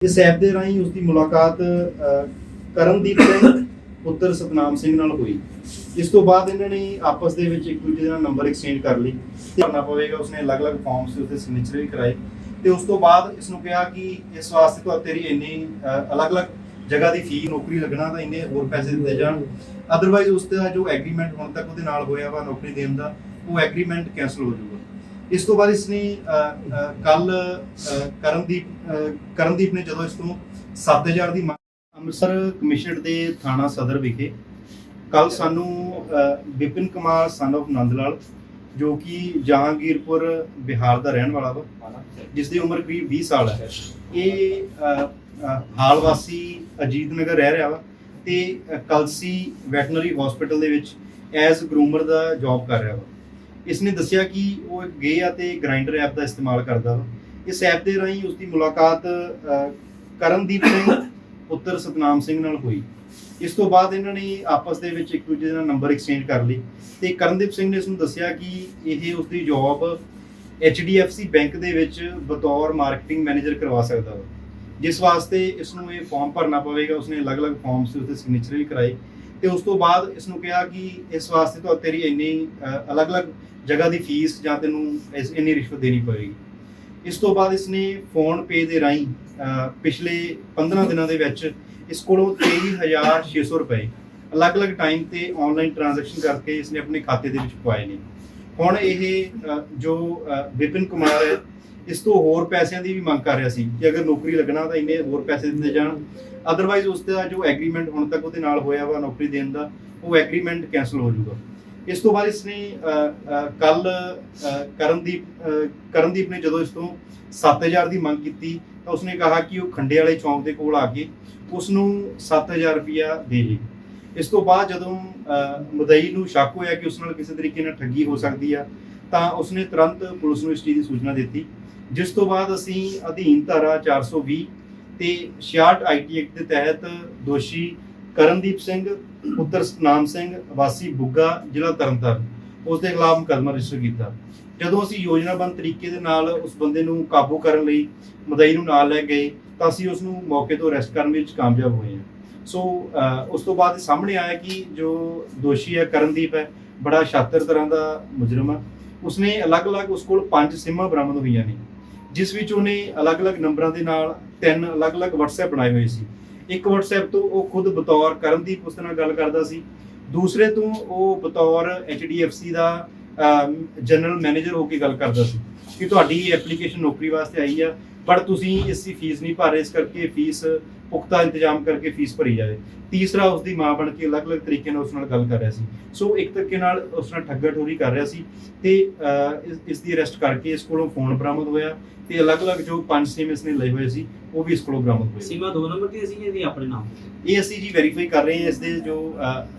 इस ऐप ਦੇ ਰਾਹੀਂ ਉਸ ਦੀ ਮੁਲਾਕਾਤ ਕਰਨਦੀਪ ਸਿੰਘ ਪੁੱਤਰ ਸਤਨਾਮ ਸਿੰਘ ਨਾਲ ਹੋਈ। ਇਸ ਤੋਂ ਬਾਅਦ ਇਹਨਾਂ ਨੇ ਆਪਸ ਦੇ ਵਿੱਚ ਇੱਕ ਦੂਜੇ ਨਾਲ ਨੰਬਰ ਐਕਸਚੇਂਜ ਕਰ ਲਈ। ਕਰਨਾ ਪਵੇਗਾ, ਉਸਨੇ ਅਲੱਗ-ਅਲੱਗ ਫਾਰਮਸ ਤੇ ਉਸਦੇ ਸਿਗਨੇਚਰ ਵੀ ਕਰਾਏ ਤੇ ਉਸ ਤੋਂ ਬਾਅਦ ਇਸ ਨੂੰ ਕਿਹਾ ਕਿ ਇਸ ਵਾਸਤੇ ਤਾਂ ਤੇਰੀ ਇੰਨੀ ਅਲੱਗ-ਅਲੱਗ ਜਗ੍ਹਾ ਦੀ ਫੀਸ ਨੌਕਰੀ ਲੱਗਣਾ ਤਾਂ ਇੰਨੇ ਹੋਰ ਪੈਸੇ ਦਿੱਤੇ ਜਾਣ, ਅਦਰਵਾਈਜ਼ ਉਸ ਦਾ ਜੋ ਐਗਰੀਮੈਂਟ ਹੁਣ ਤੱਕ ਉਹਦੇ ਨਾਲ ਹੋਇਆ ਵਾ ਨੌਕਰੀ ਦੇਣ ਦਾ, ਉਹ ਐਗਰੀਮੈਂਟ ਕੈਂਸਲ ਹੋ ਜਾਊਗਾ। ਇਸ ਤੋਂ ਬਾਅਦ ਇਸਨੇ ਕੱਲ ਕਰਨਦੀਪ ਨੇ ਜਦੋਂ ਇਸ ਤੋਂ 7000 ਦੀ ਅੰਮ੍ਰਿਤਸਰ ਕਮਿਸ਼ਨਰ ਦੇ ਥਾਣਾ ਸਦਰ ਵਿਖੇ ਕੱਲ ਸਾਨੂੰ ਵਿਪਿਨ ਕੁਮਾਰ ਸਨ ਆਫ ਨੰਦ ਲਾਲ, ਜੋ ਕਿ ਜਹਾਂਗੀਰਪੁਰ ਬਿਹਾਰ ਦਾ ਰਹਿਣ ਵਾਲਾ ਵਾ, ਜਿਸ ਦੀ ਉਮਰ ਕਰੀਬ 20 ਸਾਲ ਹੈ। ਇਹ ਹਾਲ ਵਾਸੀ ਅਜੀਤ ਨਗਰ ਰਹਿ ਰਿਹਾ ਵਾ ਤੇ ਕਲਸੀ ਵੈਟਰਨਰੀ ਹਸਪੀਟਲ ਦੇ ਵਿੱਚ ਐਜ਼ ਗਰੂਮਰ ਦਾ ਜੌਬ ਕਰ ਰਿਹਾ ਵਾ। ਇਸਨੇ ਦੱਸਿਆ ਕਿ ਉਹ ਗੇ ਅਤੇ ਗ੍ਰਾਈਂਡਰ ਐਪ ਦਾ ਇਸਤੇਮਾਲ ਕਰਦਾ ਵਾ। ਇਸ ਐਪ ਦੇ ਰਾਹੀਂ ਉਸ ਦੀ ਮੁਲਾਕਾਤ ਕਰਨਦੀਪ ਸਿੰਘ ਪੁੱਤਰ ਸਤਨਾਮ ਸਿੰਘ ਨਾਲ ਹੋਈ। ਇਸ ਤੋਂ ਬਾਅਦ ਇਹਨਾਂ ਨੇ ਆਪਸ ਦੇ ਵਿੱਚ ਇੱਕ ਦੂਜੇ ਨਾਲ ਨੰਬਰ ਐਕਸਚੇਂਜ ਕਰ ਲਈ ਤੇ ਕਰਨਦੀਪ ਸਿੰਘ ਨੇ ਇਸ ਨੂੰ ਦੱਸਿਆ ਕਿ ਇਹ ਉਸ ਦੀ ਜੌਬ HDFC ਬੈਂਕ ਦੇ ਵਿੱਚ ਬਤੌਰ ਮਾਰਕੀਟਿੰਗ ਮੈਨੇਜਰ ਕਰਵਾ ਸਕਦਾ ਵਾ, ਜਿਸ ਵਾਸਤੇ ਇਸ ਨੂੰ ਇਹ ਫਾਰਮ ਭਰਨਾ ਪਵੇਗਾ। ਉਸਨੇ ਅਲੱਗ-ਅਲੱਗ ਫਾਰਮਸ ਤੇ ਉਸਦੇ ਸਿਗਨੇਚਰ ਵੀ ਕਰਾਏ ਤੇ ਉਸ ਤੋਂ ਬਾਅਦ ਇਸ ਨੂੰ ਕਿਹਾ ਕਿ ਇਸ ਵਾਸਤੇ ਤਾਂ ਤੇਰੀ ਇੰਨੀ ਅਲੱਗ-ਅਲੱਗ ਜਗ੍ਹਾ ਦੀ ਫੀਸ ਜਾਂ ਤੈਨੂੰ ਇੰਨੀ ਰਿਸ਼ਵਤ ਦੇਣੀ ਪਵੇਗੀ। ਇਸ ਤੋਂ ਬਾਅਦ ਇਸਨੇ ਫੋਨ ਪੇ ਦੇ ਰਾਹੀਂ ਪਿਛਲੇ 15 ਦਿਨਾਂ ਦੇ ਵਿੱਚ ਇਸ ਕੋਲੋਂ 23,600 ਰੁਪਏ ਅਲੱਗ-ਅਲੱਗ ਟਾਈਮ ਤੇ ਆਨਲਾਈਨ ਟ੍ਰਾਂਜੈਕਸ਼ਨ ਕਰਕੇ ਇਸਨੇ ਆਪਣੇ ਖਾਤੇ ਦੇ ਵਿੱਚ ਪਵਾਏ ਨੇ। ਹੁਣ ਇਹ ਜੋ ਵਿਪਿਨ ਕੁਮਾਰ ਹੈ, ਇਸ ਤੋਂ ਹੋਰ ਪੈਸਿਆਂ ਦੀ ਵੀ ਮੰਗ ਕਰ ਰਿਹਾ ਸੀ ਕਿ ਅਗਰ ਨੌਕਰੀ ਲੱਗਣਾ ਤਾਂ ਇੰਨੇ ਹੋਰ ਪੈਸੇ ਦਿੱਤੇ ਜਾਣ, ਅਦਰਵਾਈਜ਼ ਉਸ ਦਾ ਜੋ ਐਗਰੀਮੈਂਟ ਹੁਣ ਤੱਕ ਉਹਦੇ ਨਾਲ ਹੋਇਆ ਵਾ ਨੌਕਰੀ ਦੇਣ ਦਾ, ਉਹ ਐਗਰੀਮੈਂਟ ਕੈਂਸਲ ਹੋ ਜਾਊਗਾ। ਇਸ ਤੋਂ ਬਾਅਦ ਇਸਨੇ ਕੱਲ ਕਰਨਦੀਪ ਨੇ ਜਦੋਂ ਇਸ ਤੋਂ 7000 ਦੀ ਮੰਗ ਕੀਤੀ ਤਾਂ ਉਸਨੇ ਕਿਹਾ ਕਿ ਉਹ ਖੰਡੇ ਵਾਲੇ ਚੌਂਕ ਦੇ ਕੋਲ ਆ ਕੇ ਉਸ ਨੂੰ 7000 ਰੁਪਇਆ ਦੇ ਦੇ। ਇਸ ਤੋਂ ਬਾਅਦ ਜਦੋਂ ਮੁਦਈ ਨੂੰ ਸ਼ੱਕ ਹੋਇਆ ਕਿ ਉਸ ਨਾਲ ਕਿਸੇ ਤਰੀਕੇ ਨਾਲ ਠੱਗੀ ਹੋ ਸਕਦੀ ਆ ਤਾਂ ਉਸਨੇ ਤੁਰੰਤ ਪੁਲਿਸ ਨੂੰ ਇਸ ਚੀਜ਼ ਦੀ ਸੂਚਨਾ ਦਿੱਤੀ, ਜਿਸ ਤੋਂ ਬਾਅਦ ਅਸੀਂ ਅਧੀਨ ਧਾਰਾ 420 ਤੇ 66 IT ਐਕਟ ਦੇ ਤਹਿਤ ਦੋਸ਼ੀ ਕਰਨਦੀਪ ਸਿੰਘ ਪੁੱਤਰ ਸਤਨਾਮ ਸਿੰਘ ਵਾਸੀ ਬੁੱਗਾ ਜ਼ਿਲ੍ਹਾ ਤਰਨਤਾਰਨ ਉਸ ਦੇ ਖਿਲਾਫ ਮੁਕੱਦਮਾ ਰਜਿਸਟਰ ਕੀਤਾ। ਜਦੋਂ ਅਸੀਂ ਯੋਜਨਾਬੰਦ ਤਰੀਕੇ ਦੇ ਨਾਲ ਉਸ ਬੰਦੇ ਨੂੰ ਕਾਬੂ ਕਰਨ ਲਈ ਮੁਦਈ ਨੂੰ ਨਾਲ ਲੈ ਗਏ ਤਾਂ ਅਸੀਂ ਉਸ ਨੂੰ ਮੌਕੇ ਤੋਂ ਅਰੈਸਟ ਕਰਨ ਵਿੱਚ ਕਾਮਯਾਬ ਹੋਏ ਹਾਂ। ਸੋ ਉਸ ਤੋਂ ਬਾਅਦ ਸਾਹਮਣੇ ਆਇਆ ਕਿ ਜੋ ਦੋਸ਼ੀ ਹੈ ਕਰਨਦੀਪ ਹੈ, ਬੜਾ ਸ਼ਾਤਰ ਤਰ੍ਹਾਂ ਦਾ ਮੁਜਰਮ ਹੈ। ਉਸਨੇ ਅਲੱਗ-ਅਲੱਗ ਉਸ ਕੋਲ 5 ਸਿਮਾਂ ਬਰਾਮਦ ਹੋਈਆਂ ਨੇ, ਜਿਸ ਵਿੱਚ ਉਹਨੇ ਅਲੱਗ-ਅਲੱਗ ਨੰਬਰਾਂ ਦੇ ਨਾਲ 3 ਅਲੱਗ-ਅਲੱਗ WhatsApp ਬਣਾਏ ਹੋਏ ਸੀ। ਇੱਕ WhatsApp ਤੋਂ ਉਹ ਖੁਦ ਬਤੌਰ ਕਰਨਦੀਪ ਉਸ ਨਾਲ ਗੱਲ ਕਰਦਾ ਸੀ, ਦੂਸਰੇ ਤੋਂ ਉਹ ਬਤੌਰ HDFC ਦਾ ਜਨਰਲ ਮੈਨੇਜਰ ਹੋ ਕੇ ਗੱਲ ਕਰਦਾ ਸੀ ਕਿ ਤੁਹਾਡੀ ਐਪਲੀਕੇਸ਼ਨ ਨੌਕਰੀ ਵਾਸਤੇ ਆਈ ਆ, ਬਟ ਤੁਸੀਂ ਇਸ ਦੀ ਫੀਸ ਨਹੀਂ ਭਰ ਰਹੇ, ਇਸ ਕਰਕੇ ਫੀਸ ਪੁਖਤਾ ਇੰਤਜ਼ਾਮ ਕਰਕੇ ਫੀਸ ਭਰੀ ਜਾਵੇ। ਤੀਸਰਾ ਉਸ ਦੀ ਮਾਂ ਬਣ ਕੇ ਅਲੱਗ-ਅਲੱਗ ਤਰੀਕੇ ਨਾਲ ਉਸ ਨਾਲ ਗੱਲ ਕਰ ਰਿਹਾ ਸੀ। ਸੋ ਇੱਕ ਤਰੀਕੇ ਨਾਲ ਉਸ ਨਾਲ ਠੱਗਾ-ਠੋਰੀ ਕਰ ਰਿਹਾ ਸੀ ਤੇ ਇਸ ਦੀ ਅਰੈਸਟ ਕਰਕੇ ਇਸ ਕੋਲੋਂ ਫੋਨ ਬਰਾਮਦ ਹੋਇਆ ਤੇ ਅਲੱਗ-ਅਲੱਗ ਜੋ 5 ਸਿਮ ਇਸਨੇ ਲਏ ਹੋਏ ਸੀ ਉਹ ਵੀ ਇਸ ਕੋਲੋਂ ਬਰਾਮਦ ਹੋਏ। ਸੀਮਾ 2 ਨੰਬਰ ਦੀ ਸੀ ਇਹਦੀ ਆਪਣੇ ਨਾਮ? ਇਹ ਅਸੀਂ ਜੀ ਵੈਰੀਫਾਈ ਕਰ ਰਹੇ ਹਾਂ। ਇਸ ਦੇ ਜੋ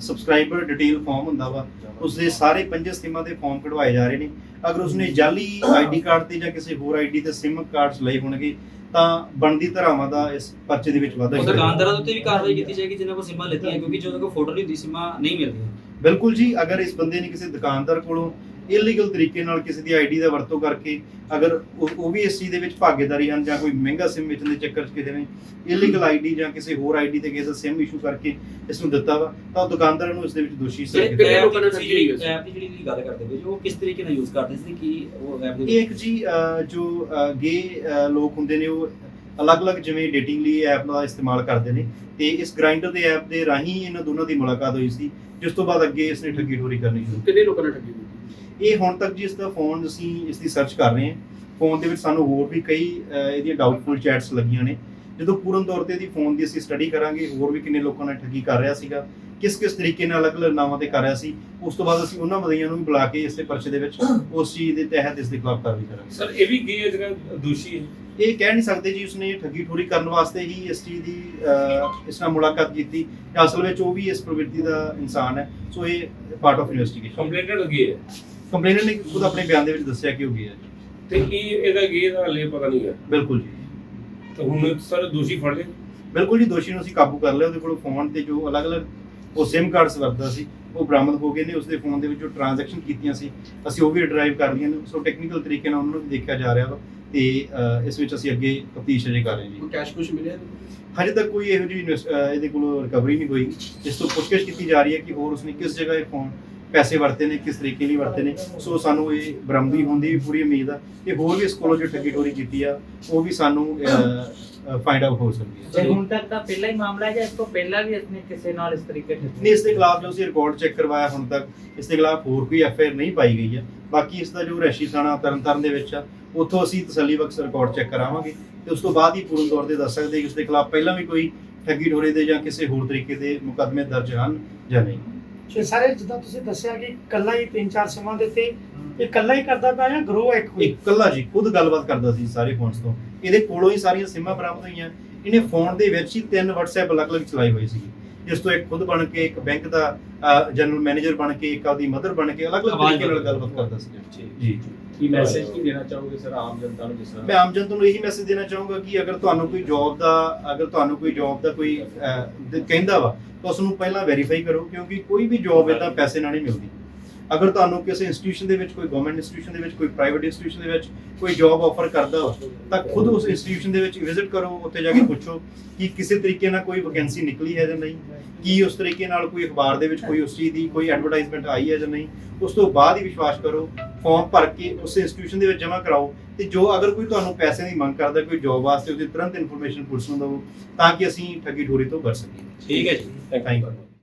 ਸਬਸਕ੍ਰਾਈਬਰ ਡਿਟੇਲ ਫਾਰਮ ਹੁੰਦਾ ਵਾ ਉਸ ਦੇ ਸਾਰੇ 5 ਸਿਮਾਂ ਦੇ ਫਾਰਮ ਕਢਵਾਏ ਜਾ ਰਹੇ ਨੇ। ਅਗਰ ਉਸਨੇ ਜਾਲੀ ID ਕਾਰਡ ਤੇ ਜਾਂ ਕਿਸੇ ਹੋਰ ID ਤੇ ਸਿਮ ਕਾਰਡਸ ਲਏ ਹੋਣਗੇ ਤਾਂ ਬਣਦੀ ਧਾਰਾਵਾਂ ਦਾ ਇਸ ਪਰਚੇ ਦੇ ਵਿੱਚ ਵਾਧਾ ਹੋਵੇਗਾ। ਦੁਕਾਨਦਾਰਾਂ ਦੇ ਉੱਤੇ ਵੀ ਕਾਰਵਾਈ ਕੀਤੀ ਜਾਏਗੀ ਜਿਨ੍ਹਾਂ ਕੋਲ ਸਿਮਾਂ ਲੈਤੀਆਂ, ਕਿਉਂਕਿ ਜਦੋਂ ਕੋਈ ਫੋਟੋ ਨਹੀਂ ਹੁੰਦੀ ਸਿਮਾਂ ਨਹੀਂ ਮਿਲਦੀਆਂ। ਬਿਲਕੁਲ ਜੀ, ਅਗਰ ਇਸ ਬੰਦੇ ਨੇ ਕਿਸੇ ਦੁਕਾਨਦਾਰ ਕੋਲੋਂ ਇਲੀਗਲ ਤਰੀਕੇ ਨਾਲ ਕਿਸੇ ਦੀ ID ਦਾ ਵਰਤੋਂ ਕਰਕੇ ਅਗਰ ਉਹ ਵੀ ਇਸ ਚੀਜ਼ ਦੇ ਵਿੱਚ ਭਾਗੀਦਾਰੀ ਹਨ ਜਾਂ ਕੋਈ ਮਹਿੰਗਾ ਸਿਮ ਵੇਚਣ ਦੇ ਚੱਕਰ 'ਚ ਕਿਸੇ ਨੇ ਇਲੀਗਲ ID ਜਾਂ ਕਿਸੇ ਹੋਰ ID ਤੇ ਕਿਸੇ ਦਾ ਸਿਮ ਇਸ਼ੂ ਕਰਕੇ ਇਸ ਨੂੰ ਦਿੱਤਾ ਵਾ ਤਾਂ ਦੁਕਾਨਦਾਰਾਂ ਨੂੰ ਇਸ ਦੇ ਵਿੱਚ ਦੋਸ਼ੀ ਕਿਹੜੇ ਲੋਕਾਂ ਨੇ ਠੱਗੀ ਹੋਈ? ਐਪ ਦੀ ਜਿਹੜੀ ਗੱਲ ਕਰਦੇ ਪਏ ਉਹ ਕਿਸ ਤਰੀਕੇ ਨਾਲ ਯੂਜ਼ ਕਰਦੇ ਸੀ ਕਿ ਉਹ ਐਪ ਦੇ ਇੱਕ ਜੀ ਜੋ ਗੇ ਲੋਕ ਹੁੰਦੇ ਨੇ ਉਹ ਅਲੱਗ-ਅਲੱਗ ਜਿਵੇਂ ਡੇਟਿੰਗ ਲਈ ਐਪ ਦਾ ਇਸਤੇਮਾਲ ਕਰਦੇ ਨੇ ਤੇ ਇਸ ਗ੍ਰਾਈਂਡਰ ਦੇ ਐਪ ਦੇ ਰਾਹੀਂ ਇਹਨਾਂ ਦੋਨਾਂ ਦੀ ਮੁਲਾਕਾਤ ਹੋਈ ਸੀ, ਜਿਸ ਤੋਂ ਬਾਅਦ ਅੱਗੇ ਇਸਨੇ ਠੱਗੀ ਠੋਰੀ ਕਰਨੀ ਸ਼ੁਰੂ। ਕਿੰਨੇ ਲੋਕਾਂ ਨੇ ਠੱਗੀ ਹੋਈ? ਇਹ ਹੁਣ ਤੱਕ ਜੀ ਇਸ ਦਾ ਫੋਨ ਅਸੀਂ ਇਸ ਦੀ ਸਰਚ ਕਰ ਰਹੇ ਹਾਂ। ਫੋਨ ਦੇ ਵਿੱਚ ਸਾਨੂੰ ਹੋਰ ਵੀ ਕਈ ਇਹਦੀਆਂ ਡਾਊਟਫੁਲ ਚੈਟਸ ਲੱਗੀਆਂ ਨੇ। ਜਦੋਂ ਪੂਰਨ ਤੌਰ ਤੇ ਇਹਦੀ ਫੋਨ ਦੀ ਅਸੀਂ ਸਟੱਡੀ ਕਰਾਂਗੇ ਹੋਰ ਵੀ ਕਿੰਨੇ ਲੋਕਾਂ ਨਾਲ ਠੱਗੀ ਕਰ ਰਿਹਾ ਸੀਗਾ, ਕਿਸ ਤਰੀਕੇ ਨਾਲ ਅਲੱਗ-ਅਲੱਗ ਨਾਵਾਂ ਤੇ ਕਰ ਰਿਹਾ ਸੀ, ਉਸ ਤੋਂ ਬਾਅਦ ਅਸੀਂ ਉਹਨਾਂ ਮਦਈਆਂ ਨੂੰ ਵੀ ਬੁਲਾ ਕੇ ਇਸ ਦੇ ਪਰਚੇ ਦੇ ਵਿੱਚ ਉਸ ਚੀਜ਼ ਦੇ ਤਹਿਤ ਇਸ ਦੇ ਖਿਲਾਫ ਕਾਰਵਾਈ ਕਰਾਂਗੇ। ਸਰ ਇਹ ਵੀ ਕੀ ਹੈ ਜਿਹੜਾ ਦੋਸ਼ੀ ਹੈ? ਇਹ ਕਹਿ ਨਹੀਂ ਸਕਦੇ ਜੀ ਉਸਨੇ ਠੱਗੀ ਠੋਰੀ ਕਰਨ ਵਾਸਤੇ ਹੀ ਇਸ ਚੀਜ਼ ਦੀ ਇਸ ਨਾਲ ਮੁਲਾਕਾਤ ਕੀਤੀ, ਅਸਲ ਵਿੱਚ ਉਹ ਵੀ ਇਸ ਪ੍ਰਵਿਰਤੀ ਦਾ ਇਨਸਾਨ ਹੈ। ਸੋ ਇਹ ਪਾਰਟ ਆਫ ਇਨਵੈਸਟੀਗੇਸ਼ਨ। ਕੰਪਲੇਨਟ ਕੀ ਹੈ? ਕੰਪਲੇਨਟ ਨੇ ਖੁਦ ਆਪਣੇ ਬਿਆਨ ਦੇ ਵਿੱਚ ਦੱਸਿਆ ਕਿ ਉਹ ਗਿਆ ਤੇ ਇਹਦਾ ਗੇ ਦਾ ਹਲੇ ਪਤਾ ਨਹੀਂ ਹੈ। ਬਿਲਕੁਲ ਜੀ। ਤਾਂ ਹੁਣ ਸਰ ਦੋਸ਼ੀ ਫੜ ਲਏ? ਬਿਲਕੁਲ ਜੀ, ਦੋਸ਼ੀ ਨੂੰ ਅਸੀਂ ਕਾਬੂ ਕਰ ਲਿਆ। ਉਹਦੇ ਕੋਲ ਫੋਨ ਤੇ ਜੋ ਅਲੱਗ-ਅਲੱਗ ਉਹ ਸਿਮ ਕਾਰਡਸ ਵਰਤਦਾ ਸੀ ਉਹ ਬਰਾਮਦ ਹੋ ਗਏ ਨੇ। ਉਸਦੇ ਫੋਨ ਦੇ ਵਿੱਚ ਜੋ ਟ੍ਰਾਂਜੈਕਸ਼ਨ ਕੀਤੀਆਂ ਸੀ ਅਸੀਂ ਉਹ ਵੀ ਡਰਾਈਵ ਕਰ ਲਈਆਂ ਨੇ। ਸੋ ਟੈਕਨੀਕਲ ਤਰੀਕੇ ਨਾਲ ਉਹਨਾਂ ਨੂੰ ਵੀ ਦੇਖਿਆ ਜਾ ਰਿਹਾ ਵਾ ਤੇ ਇਸ ਵਿੱਚ ਅਸੀਂ ਅੱਗੇ ਤਫਤੀਸ਼ ਅਜੇ ਕਰ ਰਹੇ ਹਾਂ ਜੀ। ਕੋਈ ਕੈਸ਼ ਕੁਛ ਮਿਲਿਆ? ਹਜੇ ਤੱਕ ਕੋਈ ਇਹੋ ਜਿਹੀ ਇਹਦੇ ਕੋਲ ਰਿਕਵਰੀ ਨਹੀਂ ਹੋਈ। ਇਸ ਤੋਂ ਪੁੱਛਗਿੱਛ ਕੀਤੀ ਜਾ ਰਹੀ ਹੈ ਕਿ ਹੋਰ ਉਸਨੇ ਕਿਸ ਜਗ੍ਹਾ ਇਹ ਫੋਨ ਪੈਸੇ ਵਰਤੇ ਨੇ, ਕਿਸ ਤਰੀਕੇ ਲਈ ਵਰਤੇ ਨੇ। ਸੋ ਸਾਨੂੰ ਇਹ ਬਰਾਮਦੀ ਹੋਣ ਦੀ ਵੀ ਪੂਰੀ ਉਮੀਦ ਆ ਕਿ ਹੋਰ ਵੀ ਇਸ ਕੋਲੋਂ ਜੋ ਠੱਗੀ ਠੋਰੀ ਕੀਤੀ ਆ ਉਹ ਵੀ ਸਾਨੂੰ ਫਾਈਂਡ ਆਊਟ ਹੋ ਸਕਦੀ ਹੈ। ਤੇ ਹੁਣ ਤੱਕ ਦਾ ਪਹਿਲਾ ਹੀ ਮਾਮਲਾ ਹੈ ਜਾਂ ਇਸ ਤੋਂ ਪਹਿਲਾਂ ਵੀ ਇਸਨੇ ਕਿਸੇ ਨਾਲ ਇਸ ਤਰੀਕੇ ਨਹੀਂ, ਇਸ ਦੇ ਖਿਲਾਫ ਜੋ ਅਸੀਂ ਰਿਕਾਰਡ ਚੈੱਕ ਕਰਵਾਇਆ ਹੁਣ ਤੱਕ ਇਸ ਦੇ ਖਿਲਾਫ ਹੋਰ ਕੋਈ ਐਫਆਈਆਰ ਨਹੀਂ ਪਾਈ ਗਈ ਹੈ। ਬਾਕੀ ਇਸ ਦਾ ਜੋ ਰੈਸ਼ੀ ਥਾਣਾ ਤਰਨਤਾਰਨ ਦੇ ਵਿੱਚ ਆ ਉੱਥੋਂ ਅਸੀਂ ਤਸੱਲੀ ਬਖਸ਼ ਰਿਕਾਰਡ ਚੈੱਕ ਕਰਾਵਾਂਗੇ ਤੇ ਉਸ ਤੋਂ ਬਾਅਦ ਹੀ ਪੂਰਨ ਤੌਰ ਤੇ ਦੱਸ ਸਕਦੇ ਕਿ ਉਸ ਦੇ ਖਿਲਾਫ ਪਹਿਲਾਂ ਵੀ ਕੋਈ ਠੱਗੀ ਠੋਰੀ ਦੇ ਜਾਂ ਕਿਸੇ ਹੋਰ ਤਰੀਕੇ ਦੇ ਮੁਕੱਦਮੇ ਦਰਜ ਹਨ ਜਾਂ ਨਹੀਂ। ਤੇ ਸਾਰੇ ਜਿੱਦਾਂ ਤੁਸੀਂ ਦੱਸਿਆ ਕਿ ਇਕੱਲਾ ਹੀ 3-4 ਸਿਮਾਂ ਦੇ ਉੱਤੇ ਇਹ ਇਕੱਲਾ ਹੀ ਕਰਦਾ ਪਿਆ ਜਾਂ ਗਰੋਹ ਇੱਕ ਹੋਈ? ਇਕੱਲਾ ਜੀ ਖੁਦ ਗੱਲਬਾਤ ਕਰਦਾ ਸੀ ਸਾਰੇ ਫੋਨਸ ਤੋਂ। ਇਹਦੇ ਕੋਲੋਂ ਹੀ ਸਾਰੀਆਂ ਸਿਮਾਂ ਬਰਾਮਦ ਹੋਈਆਂ। ਇਹਨੇ ਫੋਨ ਦੇ ਵਿੱਚ ਹੀ 3 WhatsApp ਅਲੱਗ-ਅਲੱਗ ਚਲਾਈ ਹੋਈ ਸੀ, ਜਿਸ ਤੋਂ ਇੱਕ ਖੁਦ ਬਣ ਕੇ, ਇੱਕ ਬੈਂਕ ਦਾ ਜਨਰਲ ਮੈਨੇਜਰ ਬਣ ਕੇ, ਇੱਕ ਆਪਦੀ ਮਦਰ ਬਣ ਕੇ ਅਲੱਗ-ਅਲੱਗ ਤਰੀਕੇ ਨਾਲ ਗੱਲਬਾਤ ਕਰਦਾ ਸੀ ਜੀ। ਕੀ ਮੈਸੇਜ ਕੀ ਦੇਣਾ ਚਾਹੋਗੇ ਸਰ ਆਮ ਜਨਤਾ ਨੂੰ? ਜਿਸ ਤਰ੍ਹਾਂ ਮੈਂ ਆਮ ਜਨਤਾ ਨੂੰ ਇਹੀ ਮੈਸੇਜ ਦੇਣਾ ਚਾਹੂੰਗਾ ਕਿ ਅਗਰ ਤੁਹਾਨੂੰ ਕੋਈ ਜੌਬ ਦਾ ਕੋਈ ਕਹਿੰਦਾ ਵਾ ਤਾਂ ਉਸ ਨੂੰ ਪਹਿਲਾਂ ਵੈਰੀਫਾਈ ਕਰੋ, ਕਿਉਂਕਿ ਕੋਈ ਵੀ ਜੌਬ ਇਦਾਂ ਪੈਸੇ ਨਾਲ ਨਹੀਂ ਮਿਲਦੀ। ਅਗਰ ਤੁਹਾਨੂੰ ਕਿਸੇ ਇੰਸਟੀਟਿਊਸ਼ਨ ਦੇ ਵਿੱਚ, ਕੋਈ ਗਵਰਨਮੈਂਟ ਇੰਸਟੀਟਿਊਸ਼ਨ ਦੇ ਵਿੱਚ, ਕੋਈ ਪ੍ਰਾਈਵੇਟ ਇੰਸਟੀਟਿਊਸ਼ਨ ਦੇ ਵਿੱਚ ਕੋਈ ਜੌਬ ਆਫਰ ਕਰਦਾ ਵਾ ਤਾਂ ਖੁਦ ਉਸ ਇੰਸਟੀਟਿਊਸ਼ਨ ਦੇ ਵਿੱਚ ਵਿਜ਼ਿਟ ਕਰੋ, ਉੱਥੇ ਜਾ ਕੇ ਪੁੱਛੋ ਕਿ ਕਿਸੇ ਤਰੀਕੇ ਨਾਲ ਕੋਈ ਵੈਕੈਂਸੀ ਨਿਕਲੀ ਹੈ ਜਾਂ ਨਹੀਂ, ਕੀ ਉਸ ਤਰੀਕੇ ਨਾਲ ਕੋਈ ਅਖਬਾਰ ਦੇ ਵਿੱਚ ਕੋਈ ਉਸ ਚੀਜ਼ ਦੀ ਕੋਈ ਐਡਵਰਟਾਈਜ਼ਮੈਂਟ ਆਈ ਹੈ ਜਾਂ ਨਹੀਂ। ਉਸ ਤੋਂ ਬਾਅਦ ਹੀ ਵਿਸ਼ਵਾਸ ਕਰੋ, ਫਾਰਮ ਭਰ ਕੇ ਉਸ ਇੰਸਟੀਟਿਊਸ਼ਨ ਦੇ ਵਿੱਚ ਜਮ੍ਹਾਂ ਕਰਾਓ ਤੇ ਜੋ ਅਗਰ ਕੋਈ ਤੁਹਾਨੂੰ ਪੈਸੇ ਦੀ ਮੰਗ ਕਰਦਾ ਕੋਈ ਜੌਬ ਵਾਸਤੇ, ਉਹਦੀ ਤੁਰੰਤ ਇਨਫੋਰਮੇਸ਼ਨ ਪੁਲਿਸ ਨੂੰ ਦਿਓ ਤਾਂ ਕਿ ਅਸੀਂ ਠੱਗੀ ਠੋਰੀ ਤੋਂ ਬਚ ਸਕੀਏ। ਠੀਕ ਹੈ ਜੀ, ਥੈਂਕ ਯੂ।